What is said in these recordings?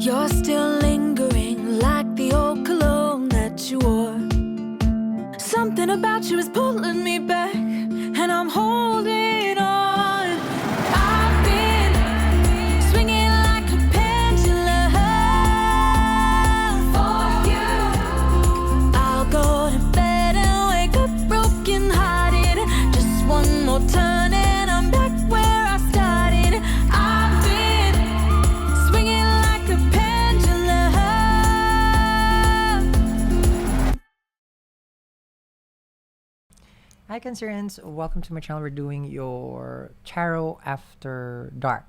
You're still lingering like the old cologne that you wore. Something about you is pulling me back, and I'm holding on. I've been swinging like a pendulum for you. I'll go to bed and wake up broken hearted. Just one more turn and I'm back where I started. I've been swinging like a pendulum. Hi Cancerians, welcome to my channel. We're doing your Tarot After Dark.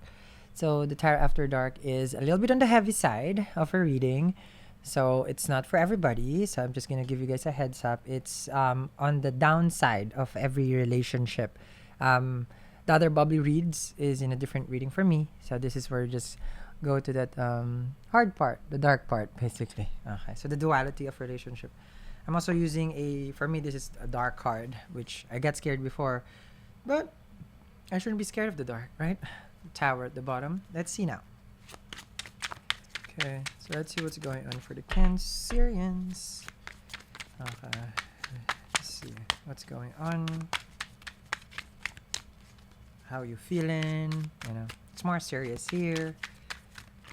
So the Tarot After Dark is a little bit on the heavy side of a reading. So it's not for everybody. So I'm just going to give you guys a heads up. It's on the downside of every relationship. The other bubbly reads is in a different reading for me. So this is where you just go to that hard part, the dark part basically. Okay, so the duality of relationship. I'm also using for me this is a dark card, which I got scared before, but I shouldn't be scared of the dark, right? Tower at the bottom. Let's see now. Okay, so let's see what's going on for the Cancerians. Okay, let's see what's going on. How you feeling? You know, it's more serious here.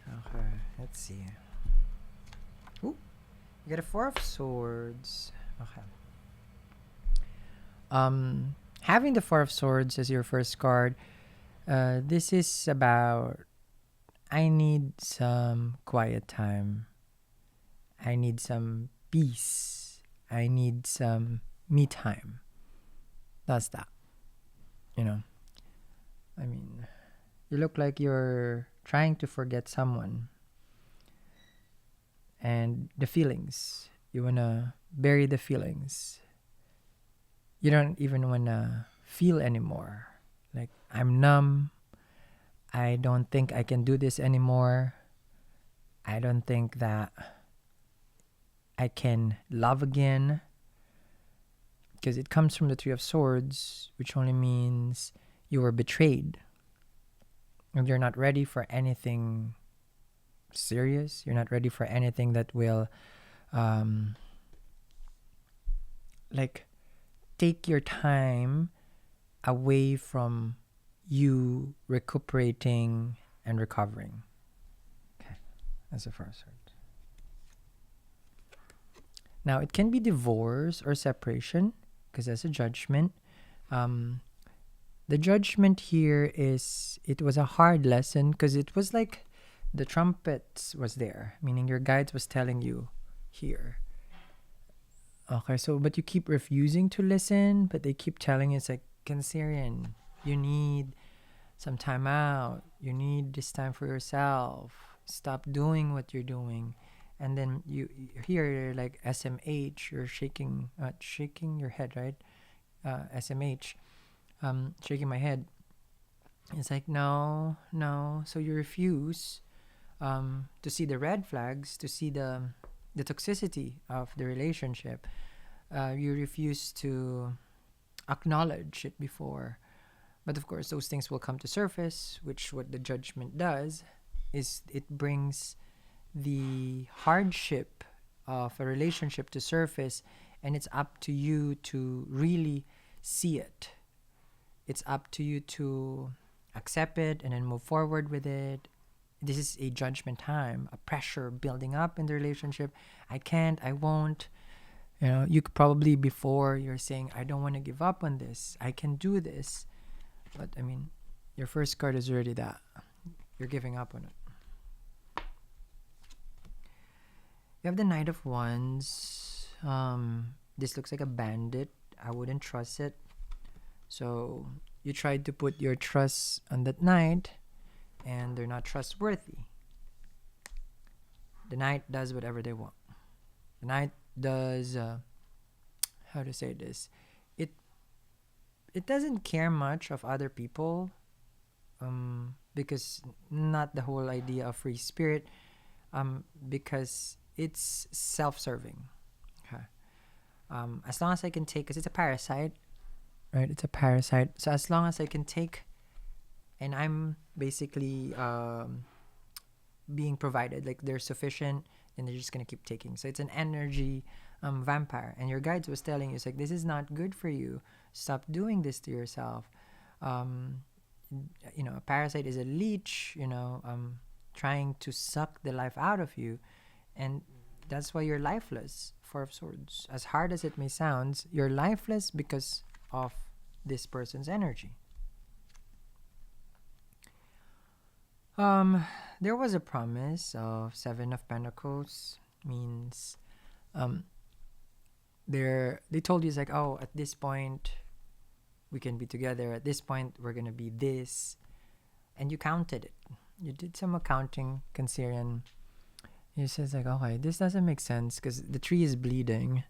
Okay, let's see. Ooh. You get a Four of Swords. Okay. Having the Four of Swords as your first card, this is about I need some quiet time. I need some peace. I need some me time. That's that. You know. I mean, you look like you're trying to forget someone. And the feelings, you want to bury the feelings. You don't even want to feel anymore. Like, I'm numb. I don't think I can do this anymore. I don't think that I can love again. Because it comes from the Three of Swords, which only means you were betrayed. And you're not ready for anything serious. You're not ready for anything that will like take your time away from you recuperating and recovering. Okay, that's the first word. Now it can be divorce or separation because that's a judgment. The judgment here is it was a hard lesson because it was like the trumpets was there, meaning your guides was telling you here. Okay, so but you keep refusing to listen, but they keep telling you it's like, Cancerian, you need some time out. You need this time for yourself. Stop doing what you're doing. And then you hear like SMH, you're shaking your head, right? SMH, shaking my head. It's like, no. So you refuse to see the red flags, to see the toxicity of the relationship. You refuse to acknowledge it before. But of course, those things will come to surface, which what the judgment does is it brings the hardship of a relationship to surface, and it's up to you to really see it. It's up to you to accept it and then move forward with it. This is a judgment time, a pressure building up in the relationship. I can't, I won't. You know, you could probably before you're saying, I don't want to give up on this. I can do this. But I mean, your first card is already that. You're giving up on it. You have the Knight of Wands. This looks like a bandit. I wouldn't trust it. So you tried to put your trust on that knight, and they're not trustworthy. The knight does whatever they want. The knight does how to say this, it doesn't care much of other people, because not the whole idea of free spirit, because it's self-serving. Okay. As long as I can take, because it's a parasite, right? It's a parasite. So as long as I can take, and I'm basically being provided. Like they're sufficient, and they're just gonna keep taking. So it's an energy vampire, and your guides was telling you, it's like, this is not good for you. Stop doing this to yourself. Um, a parasite is a leech. Trying to suck the life out of you, and that's why you're lifeless. Four of Swords. As hard as it may sound, you're lifeless because of this person's energy. There was a promise of Seven of Pentacles. Means, they told you, it's like, oh, at this point we can be together. At this point we're gonna be this, and you counted it. You did some accounting, Cancerian. You says like, okay, this doesn't make sense because the tree is bleeding.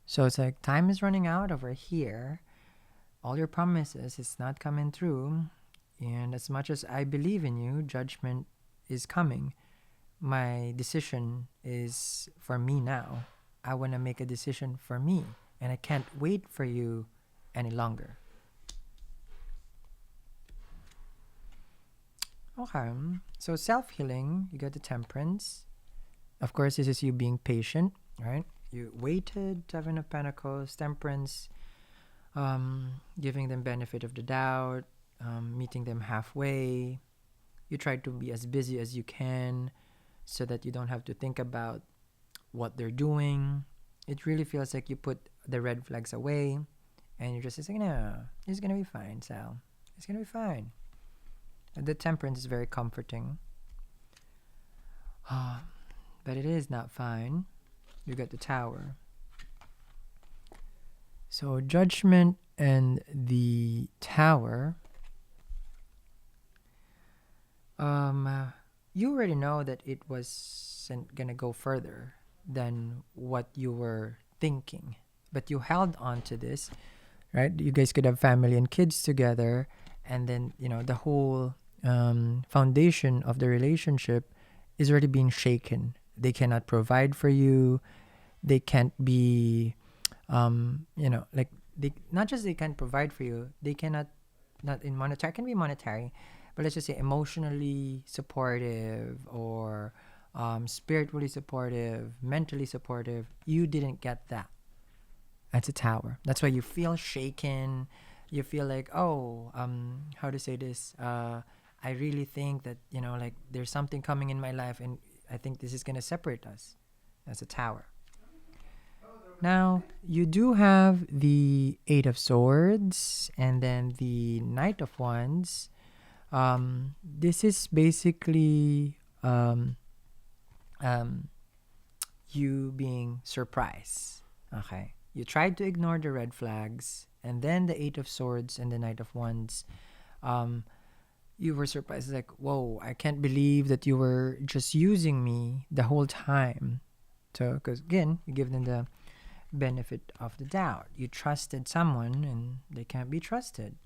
So it's like time is running out over here. All your promises is not coming through. And as much as I believe in you, judgment is coming. My decision is for me now. I want to make a decision for me. And I can't wait for you any longer. Okay. So self-healing, you got the Temperance. Of course, this is you being patient, right? You waited, Seven of Pentacles, Temperance, giving them benefit of the doubt, meeting them halfway. You try to be as busy as you can so that you don't have to think about what they're doing. It really feels like you put the red flags away and you're just saying, no, it's going to be fine, Sal. It's going to be fine. The Temperance is very comforting. But it is not fine. You got the Tower. So Judgment and the Tower. You already know that it wasn't gonna go further than what you were thinking, but you held on to this, right? You guys could have family and kids together, and then the whole foundation of the relationship is already being shaken. They cannot provide for you. They can't be, like they not just they can't provide for you. They cannot, not in monetary. Can be monetary, but let's just say emotionally supportive or spiritually supportive, mentally supportive. You didn't get that. That's a Tower. That's why you feel shaken. You feel like, oh, how to say this? I really think that like there's something coming in my life, and I think this is gonna separate us. That's a Tower. Now, you do have the Eight of Swords and then the Knight of Wands. This is basically you being surprised. Okay. You tried to ignore the red flags, and then the Eight of Swords and the Knight of Wands. You were surprised, like, whoa, I can't believe that you were just using me the whole time. So, because again, you give them the benefit of the doubt. You trusted someone and they can't be trusted.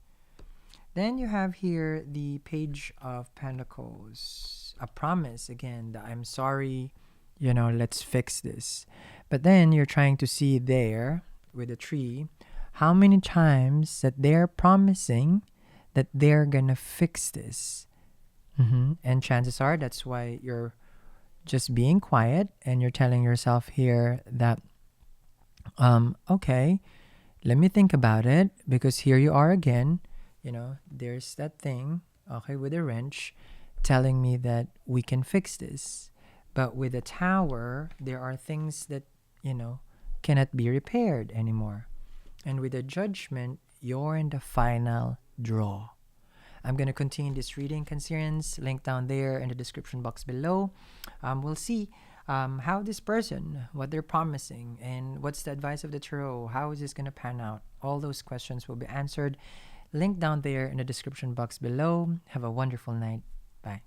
Then you have here the Page of Pentacles. A promise, again, that I'm sorry, let's fix this. But then you're trying to see there with the tree how many times that they're promising that they're gonna fix this. And chances are that's why you're just being quiet and you're telling yourself here that okay, let me think about it, because here you are again, there's that thing, okay, with a wrench telling me that we can fix this. But with a Tower, there are things that cannot be repaired anymore. And with a Judgment, you're in the final draw. I'm going to continue this reading, Cancerians. Link down there in the description box below. We'll see how this person, what they're promising, and what's the advice of the tarot. How is this going to pan out? All those questions will be answered. Link down there in the description box below. Have a wonderful night. Bye.